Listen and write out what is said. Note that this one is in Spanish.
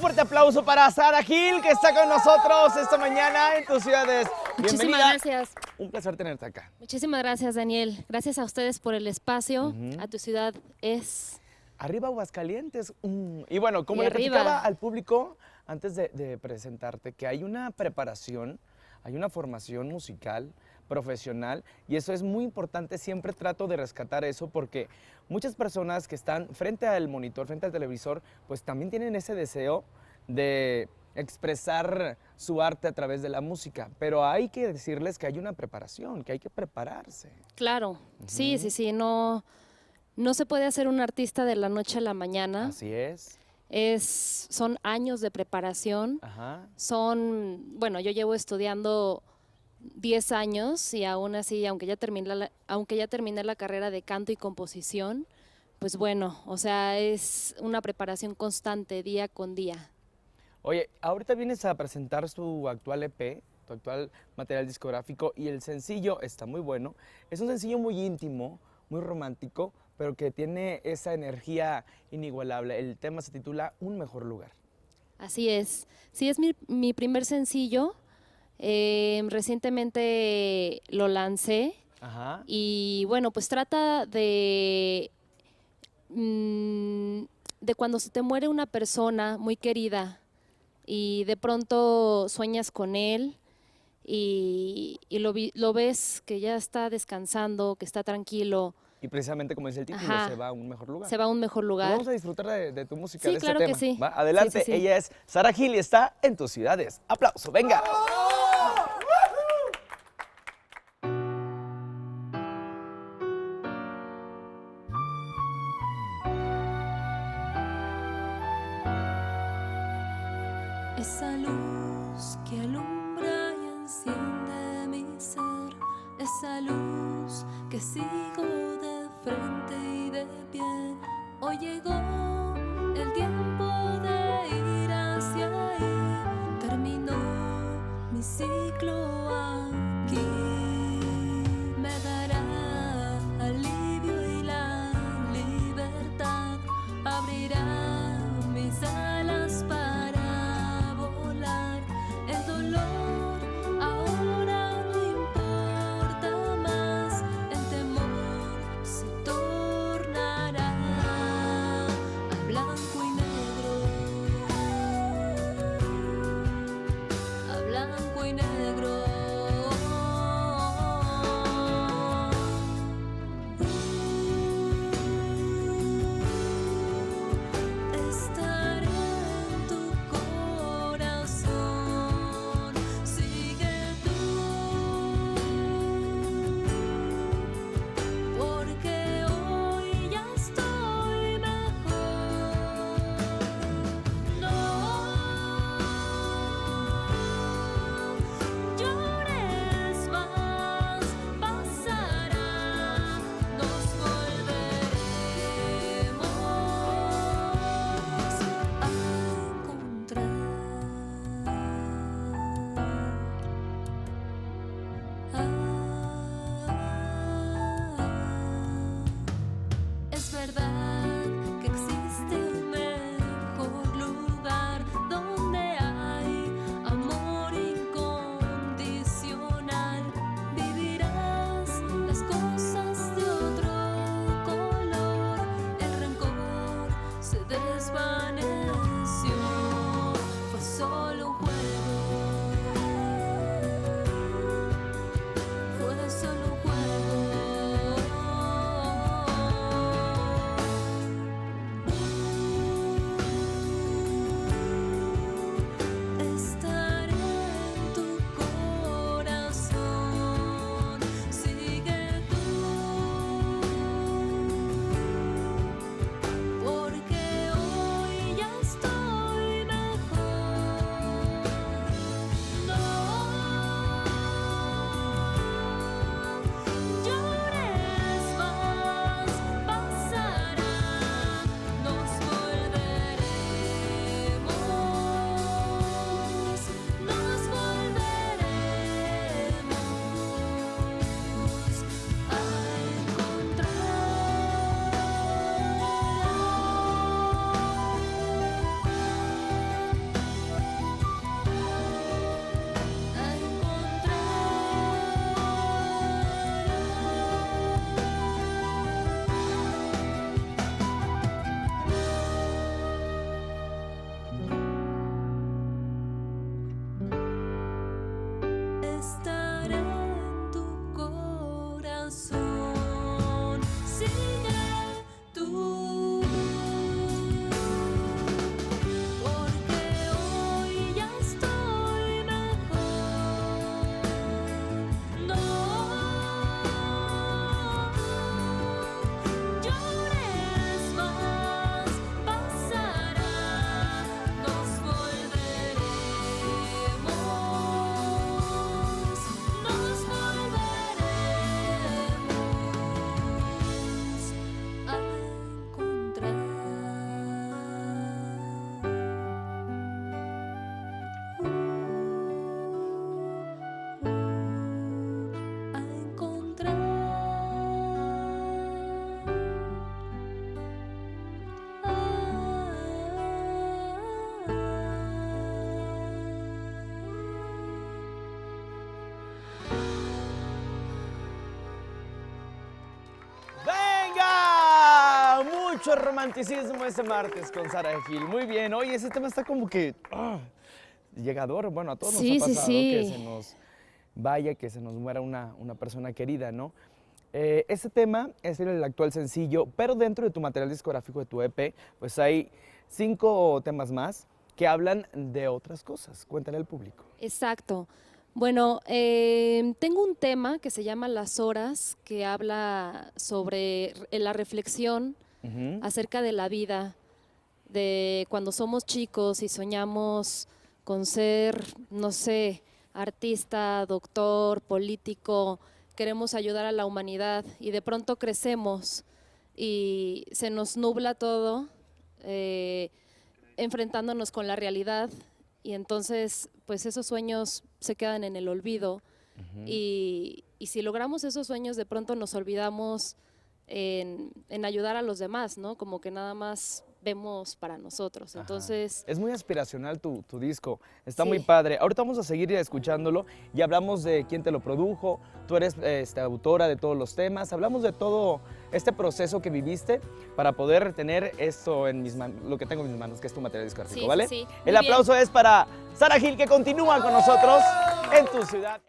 fuerte aplauso para Sara Gil, que está con nosotros esta mañana en tus ciudades. Muchísimas gracias. Un placer tenerte acá. Muchísimas gracias, Daniel. Gracias a ustedes por el espacio. A tu ciudad es... Arriba Aguascalientes. Y bueno, como Y le arriba. platicaba al público antes de presentarte, que hay una preparación, hay una formación musical, profesional, y eso es muy importante. Siempre trato de rescatar eso porque muchas personas que están frente al monitor, frente al televisor, pues también tienen ese deseo de expresar su arte a través de la música, pero hay que decirles que hay una preparación, que hay que prepararse. Claro, sí, no se puede hacer un artista de la noche a la mañana. Así es. Son años de preparación. Ajá. Bueno, yo llevo estudiando 10 años y aún así, aunque ya terminé la carrera de canto y composición, pues bueno, o sea, es una preparación constante día con día. Oye, ahorita vienes a presentar tu actual EP, tu actual material discográfico, y el sencillo está muy bueno. Es un sencillo muy íntimo, muy romántico, pero que tiene esa energía inigualable. El tema se titula Un Mejor Lugar. Así es. Sí, es mi primer sencillo. Recientemente lo lancé. Ajá. Y bueno, pues trata de cuando se te muere una persona muy querida y de pronto sueñas con él y lo ves que ya está descansando, que está tranquilo. Y precisamente como dice el título, Ajá. se va a un mejor lugar. Se va a un mejor Pues lugar. vamos a disfrutar de tu música, Sí, de claro este que tema. sí. ¿Va? Adelante, Sí, sí, sí. Ella es Sara Gil y está en tus ciudades. ¡Aplauso! ¡Venga! Esa luz que alumbra y enciende mi ser, esa luz que sigo de frente y de pie. Hoy llegó el tiempo de ir hacia ahí, terminó mi ciclo aquí. Me dará alivio y la libertad abrirá mis alas para volar. El dolor ahora no importa más, el temor se tornará a blanco y negro, a blanco y negro. Estaré en tu corazón, sigue tú, porque hoy ya estoy mejor. No llores más, pasará, nos volveremos a encontrar. Es verdad que existe un mejor lugar donde hay amor incondicional. Vivirás las cosas de otro color, el rencor se desvaneció, fue solo un juego, fue solo un juego. mucho romanticismo este martes con Sara Gil. Muy bien, oye, ese tema está como que llegador. Bueno, a todos nos Sí, ha sí, pasado sí. que se nos vaya, que se nos muera una persona querida, ¿no? Este tema es el actual sencillo, pero dentro de tu material discográfico de tu EP, pues hay 5 temas más que hablan de otras cosas. Cuéntale al público. Exacto. Bueno, tengo un tema que se llama Las Horas, que habla sobre la reflexión Ujú. acerca de la vida, de cuando somos chicos y soñamos con ser, no sé, artista, doctor, político, queremos ayudar a la humanidad y de pronto crecemos y se nos nubla todo, enfrentándonos con la realidad y entonces pues esos sueños se quedan en el olvido y si logramos esos sueños de pronto nos olvidamos en ayudar a los demás, ¿no? Como que nada más vemos para nosotros. Ajá. Entonces, Es muy aspiracional tu disco, está Sí. muy padre. Ahorita vamos a seguir escuchándolo y hablamos de quién te lo produjo, tú eres autora de todos los temas, hablamos de todo este proceso que viviste para poder tener esto en mis manos, lo que tengo en mis manos, que es tu material discográfico, Sí, sí, ¿vale? sí. Muy El bien. aplauso es para Sara Gil, que continúa con nosotros en tu ciudad.